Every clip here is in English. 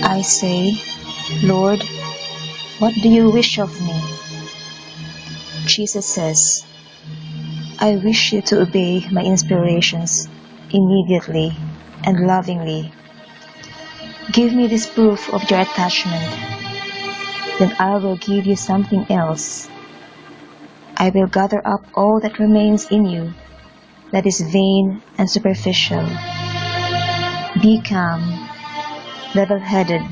I say, Lord, what do you wish of me? Jesus says, I wish you to obey my inspirations immediately and lovingly. Give me this proof of your attachment, then I will give you something else. I will gather up all that remains in you that is vain and superficial. Be calm, level-headed,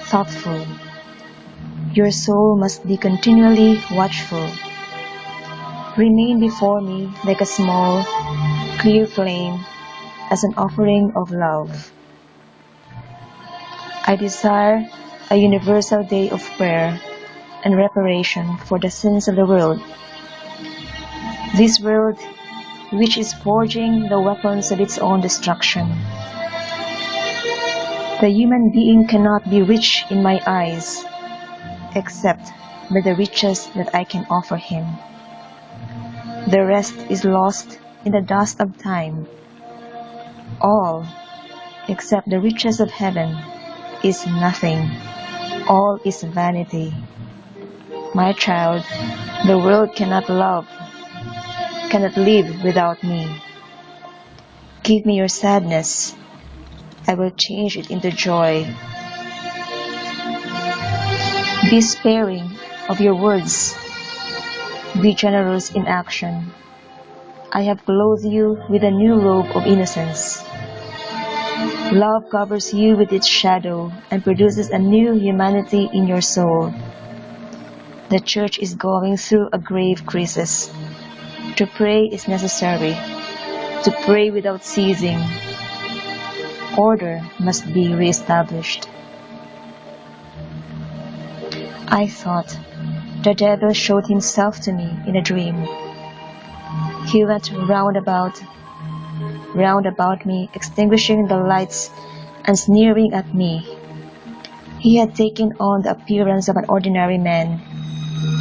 thoughtful. Your soul must be continually watchful. Remain before me like a small, clear flame as an offering of love. I desire a universal day of prayer and reparation for the sins of the world. This world which is forging the weapons of its own destruction. The human being cannot be rich in my eyes, except by the riches that I can offer him. The rest is lost in the dust of time. All, except the riches of heaven, is nothing. All is vanity. My child, the world cannot live without me. Give me your sadness. I will change it into joy. Be sparing of your words. Be generous in action. I have clothed you with a new robe of innocence. Love covers you with its shadow and produces a new humanity in your soul. The church is going through a grave crisis. To pray is necessary, to pray without ceasing. Order must be reestablished. I thought the devil showed himself to me in a dream. He went round about me, extinguishing the lights and sneering at me. He had taken on the appearance of an ordinary man,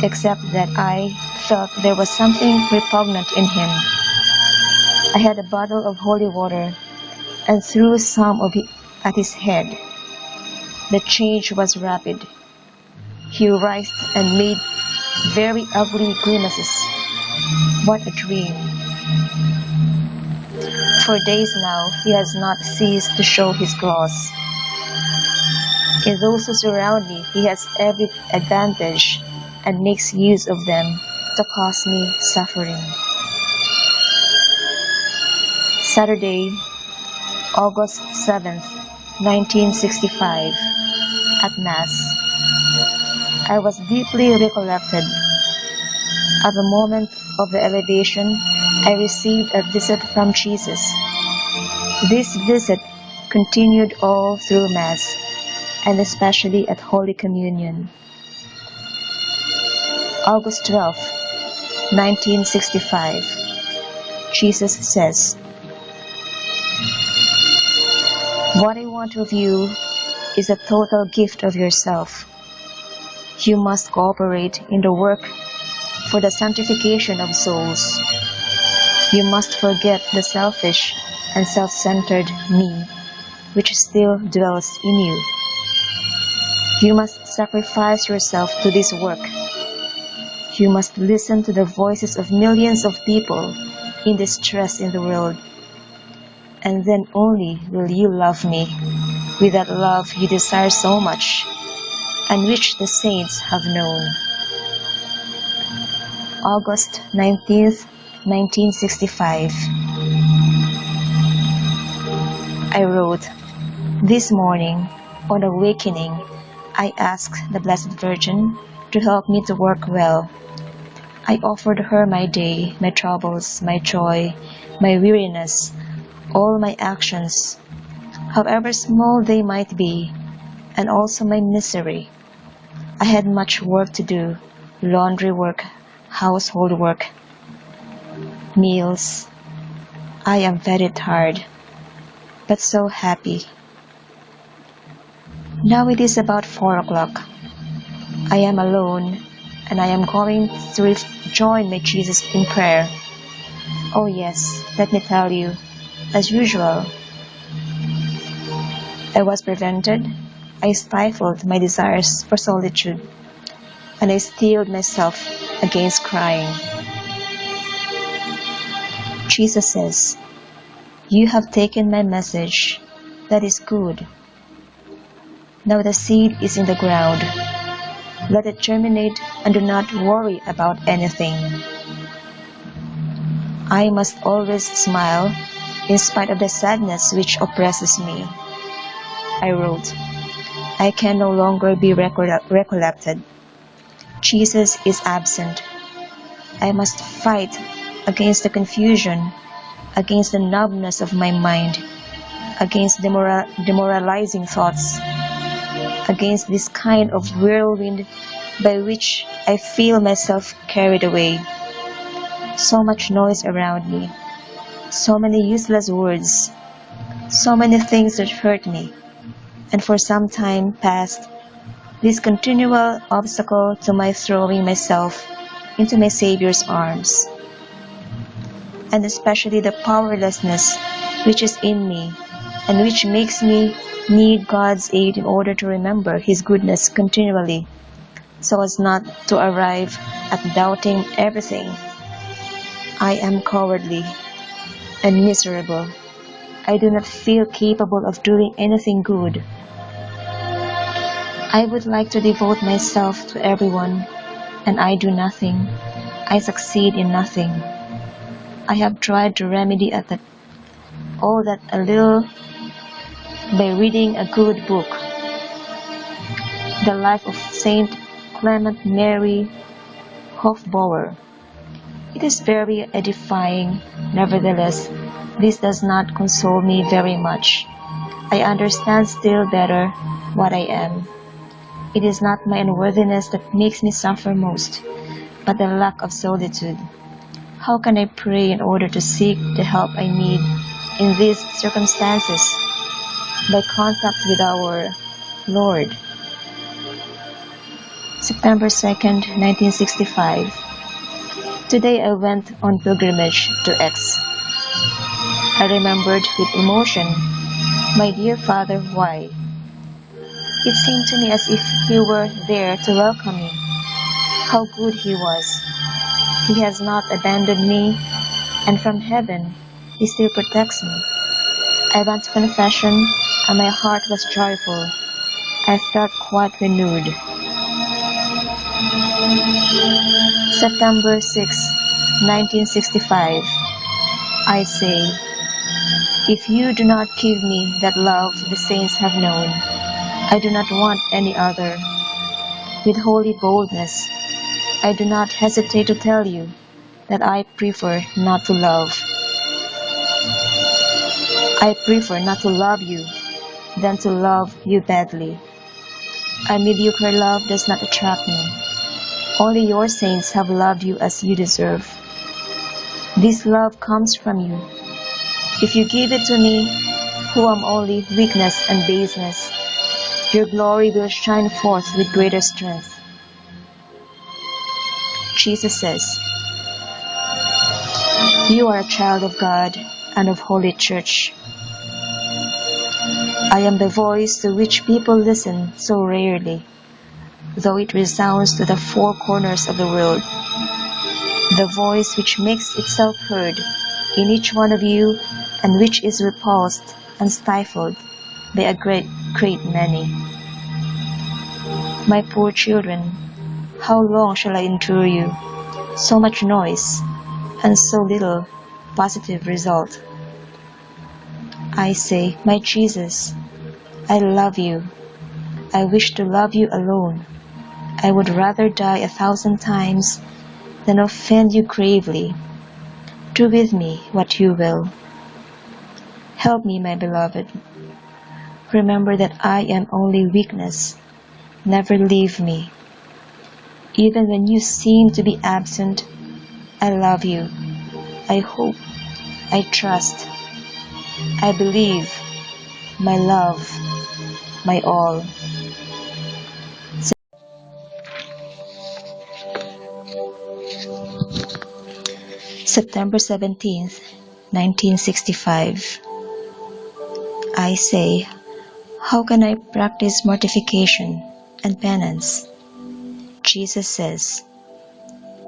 except that I felt there was something repugnant in him. I had a bottle of holy water and threw some of it at his head. The change was rapid. He writhed and made very ugly grimaces. What a dream! For days now he has not ceased to show his claws. In those who surround me he has every advantage and makes use of them to cause me suffering. Saturday, August 7th, 1965, at Mass. I was deeply recollected. At the moment of the elevation, I received a visit from Jesus. This visit continued all through Mass, and especially at Holy Communion. August 12th, 1965. Jesus says, what I want of you is a total gift of yourself. You must cooperate in the work for the sanctification of souls. You must forget the selfish and self-centered me, which still dwells in you. You must sacrifice yourself to this work. You must listen to the voices of millions of people in distress in the world, and then only will you love me with that love you desire so much, and which the saints have known. August 19th, 1965. I wrote, this morning, on awakening, I asked the Blessed Virgin to help me to work well. I offered her my day, my troubles, my joy, my weariness, all my actions, however small they might be, and also my misery. I had much work to do, laundry work, household work, meals. I am very tired, but so happy. Now it is about 4 o'clock. I am alone, and I am going to join my Jesus in prayer. Oh yes, let me tell you, as usual, I was prevented I stifled my desires for solitude, and I steeled myself against crying. Jesus says, "You have taken my message. That is good. Now the seed is in the ground. Let it germinate and do not worry about anything." I must always smile in spite of the sadness which oppresses me. I wrote, I can no longer be recollected. Jesus is absent. I must fight against the confusion, against the numbness of my mind, against demoralizing thoughts, against this kind of whirlwind by which I feel myself carried away. So much noise around me, so many useless words, so many things that hurt me, and for some time past, this continual obstacle to my throwing myself into my Savior's arms, and especially the powerlessness which is in me and which makes me need God's aid in order to remember His goodness continually, so as not to arrive at doubting everything. I am cowardly and miserable. I do not feel capable of doing anything good. I would like to devote myself to everyone, and I do nothing. I succeed in nothing. I have tried to remedy all that a little by reading a good book. The Life of Saint Clement Mary Hofbauer. It is very edifying. Nevertheless, this does not console me very much. I understand still better what I am. It is not my unworthiness that makes me suffer most, but the lack of solitude. How can I pray in order to seek the help I need in these circumstances? By contact with our Lord. September 2nd, 1965. Today I went on pilgrimage to X. I remembered with emotion my dear Father Y. It seemed to me as if he were there to welcome me. How good he was. He has not abandoned me, and from heaven he still protects me. I went to confession, and my heart was joyful. I felt quite renewed. September 6, 1965. I say, if you do not give me that love the saints have known, I do not want any other. With holy boldness, I do not hesitate to tell you that I prefer not to love. I prefer not to love you than to love you badly. A mediocre love does not attract me. Only your saints have loved you as you deserve. This love comes from you. If you give it to me, who am only weakness and baseness, your glory will shine forth with greater strength. Jesus says, you are a child of God and of Holy Church. I am the voice to which people listen so rarely, though it resounds to the four corners of the world. The voice which makes itself heard in each one of you and which is repulsed and stifled by a great many. My poor children, how long shall I endure you? So much noise and so little positive result. I say, my Jesus, I love you. I wish to love you alone. I would rather die 1,000 times than offend you gravely. Do with me what you will. Help me, my beloved. Remember that I am only weakness. Never leave me. Even when you seem to be absent, I love you. I hope. I trust. I believe. My love. My all. September 17th, 1965. I say, How can I practice mortification and penance? Jesus says,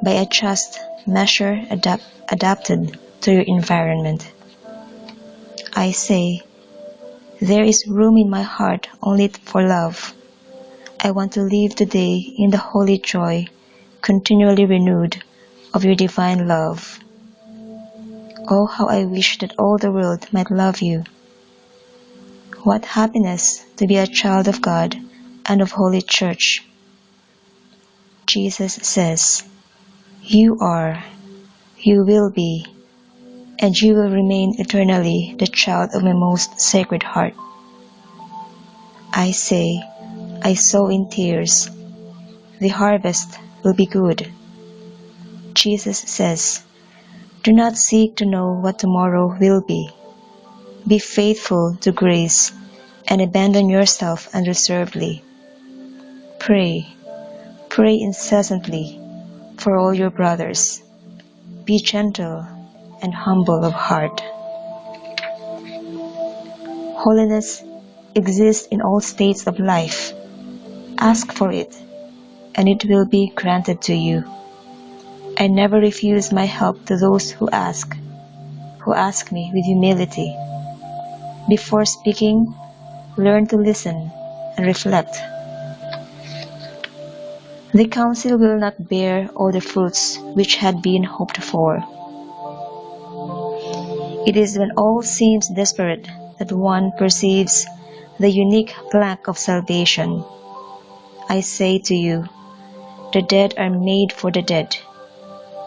by a just measure adapted to your environment. I say, there is room in my heart only for love. I want to live today in the holy joy, continually renewed, of your divine love. Oh, how I wish that all the world might love you. What happiness to be a child of God and of Holy Church. Jesus says, you are, you will be, and you will remain eternally the child of my most sacred heart. I say, I sow in tears. The harvest will be good. Jesus says, do not seek to know what tomorrow will be. Be faithful to grace and abandon yourself unreservedly. Pray, pray incessantly for all your brothers. Be gentle and humble of heart. Holiness exists in all states of life. Ask for it, and it will be granted to you. I never refuse my help to those who ask me with humility. Before speaking, learn to listen and reflect. The counsel will not bear all the fruits which had been hoped for. It is when all seems desperate that one perceives the unique plank of salvation. I say to you, the dead are made for the dead,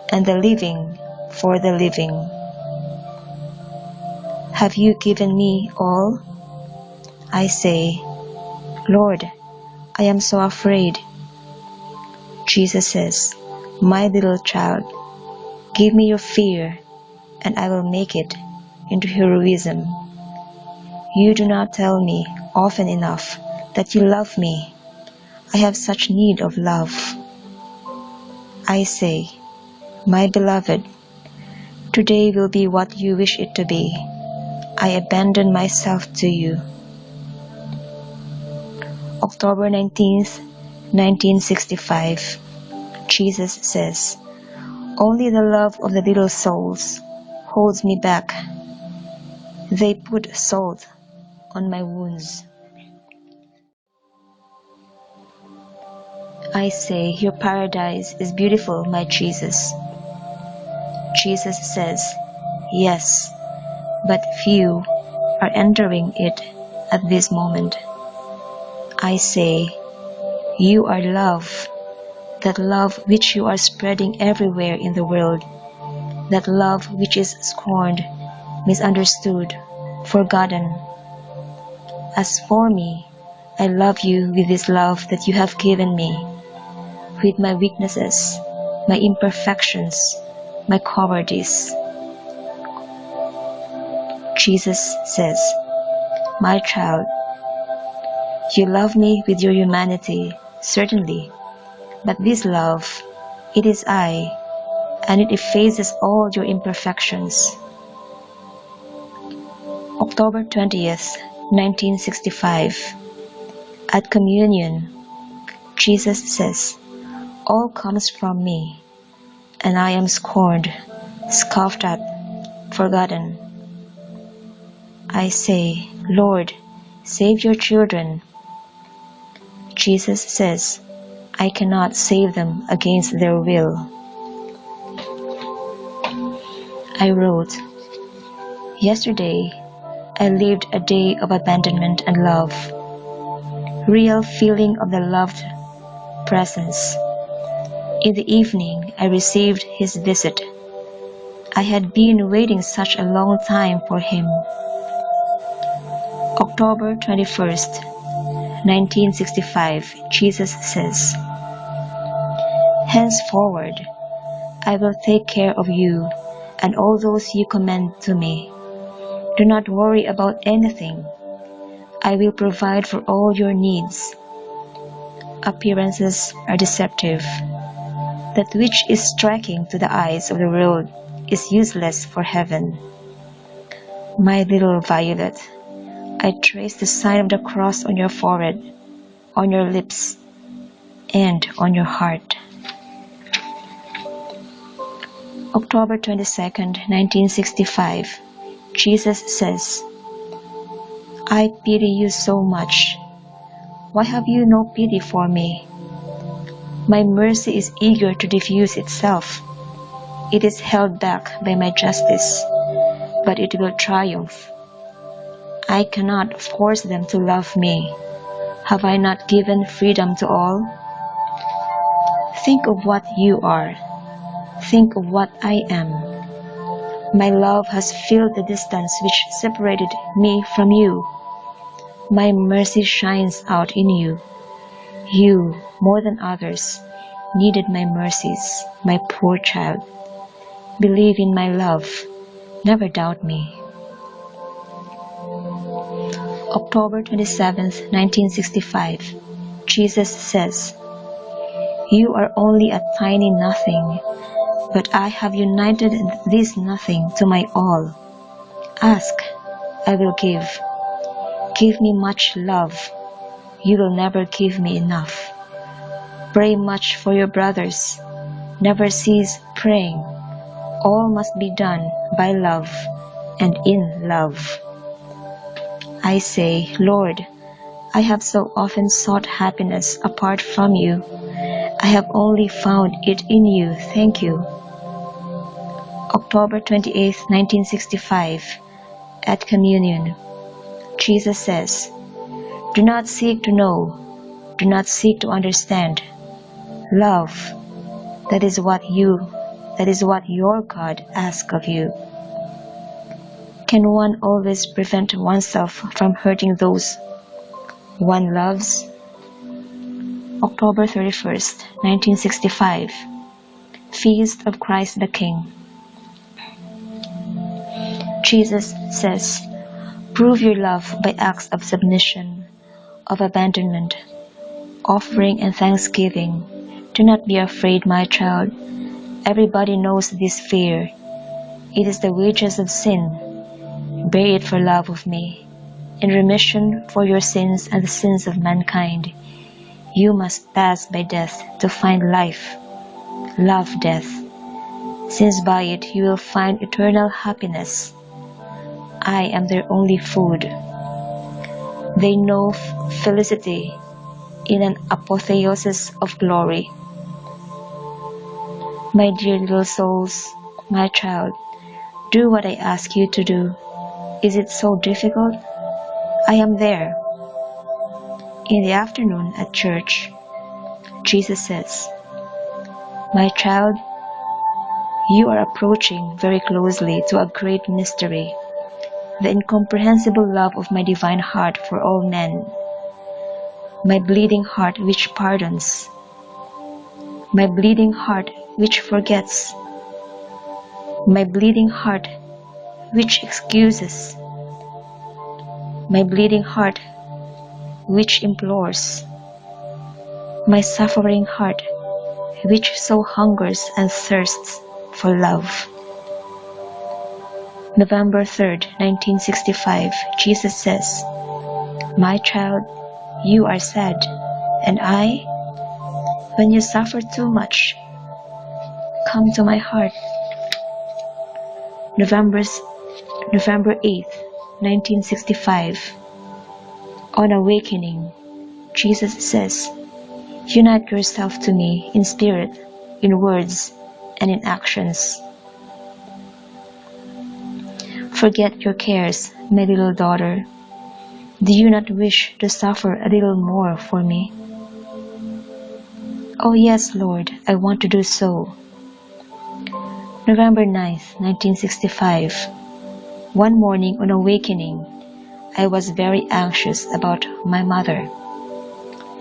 and the living for the living. Have you given me all? I say, Lord, I am so afraid. Jesus says, my little child, give me your fear, and I will make it into heroism. You do not tell me often enough that you love me. I have such need of love. I say, my beloved, today will be what you wish it to be. I abandon myself to you. October 19th, 1965. Jesus says, only the love of the little souls holds me back. They put salt on my wounds. I say, your paradise is beautiful, my Jesus. Jesus says, yes, but few are entering it at this moment. I say, you are love, that love which you are spreading everywhere in the world, that love which is scorned, misunderstood, forgotten. As for me, I love you with this love that you have given me, with my weaknesses, my imperfections, my cowardice. Jesus says, my child, you love me with your humanity, certainly, but this love, it is I, and it effaces all your imperfections. October 20th, 1965. At communion, Jesus says, all comes from me, and I am scorned, scoffed at, forgotten. I say, Lord, save your children. Jesus says, I cannot save them against their will. I wrote, yesterday, I lived a day of abandonment and love, real feeling of the loved presence. In the evening, I received his visit. I had been waiting such a long time for him. October 21st, 1965, Jesus says, henceforward, I will take care of you and all those you commend to me. Do not worry about anything. I will provide for all your needs. Appearances are deceptive. That which is striking to the eyes of the world is useless for heaven. My little Violet, I trace the sign of the cross on your forehead, on your lips, and on your heart. October 22nd, 1965. Jesus says, I pity you so much. Why have you no pity for me? My mercy is eager to diffuse itself. It is held back by my justice, but it will triumph. I cannot force them to love me. Have I not given freedom to all? Think of what you are. Think of what I am. My love has filled the distance which separated me from you. My mercy shines out in you. You, more than others, needed my mercies, my poor child. Believe in my love. Never doubt me. October 27th, 1965. Jesus says, You are only a tiny nothing, but I have united this nothing to my all. Ask, I will give. Give me much love. You will never give me enough. Pray much for your brothers. Never cease praying. All must be done by love and in love. I say, Lord, I have so often sought happiness apart from you. I have only found it in you. Thank you. October 28th, 1965. At Communion, Jesus says, Do not seek to know. Do not seek to understand. Love. That is what your God asks of you. Can one always prevent oneself from hurting those one loves? October 31st, 1965. Feast of Christ the King. Jesus says, Prove your love by acts of submission, of abandonment, offering and thanksgiving. Do not be afraid, my child. Everybody knows this fear. It is the wages of sin. Bear it for love of me. In remission for your sins and the sins of mankind, you must pass by death to find life. Love death, since by it you will find eternal happiness. I am their only food. They know felicity in an apotheosis of glory. My dear little souls, my child, do what I ask you to do. Is it so difficult? I am there. In the afternoon at church, Jesus says, My child, you are approaching very closely to a great mystery, the incomprehensible love of my divine heart for all men, my bleeding heart which pardons, my bleeding heart which forgets, my bleeding heart which excuses, my bleeding heart which implores, my suffering heart which so hungers and thirsts for love. November 3rd, 1965, Jesus says, My child, you are sad, and I, when you suffer too much, come to my heart. November 8th, 1965, on awakening, Jesus says, Unite yourself to me in spirit, in words, and in actions. Forget your cares, my little daughter. Do you not wish to suffer a little more for me? Oh yes, Lord, I want to do so. November 9th, 1965. One morning on awakening, I was very anxious about my mother.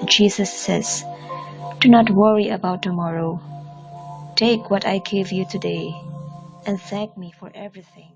Jesus says, Do not worry about tomorrow. Take what I give you today and thank me for everything.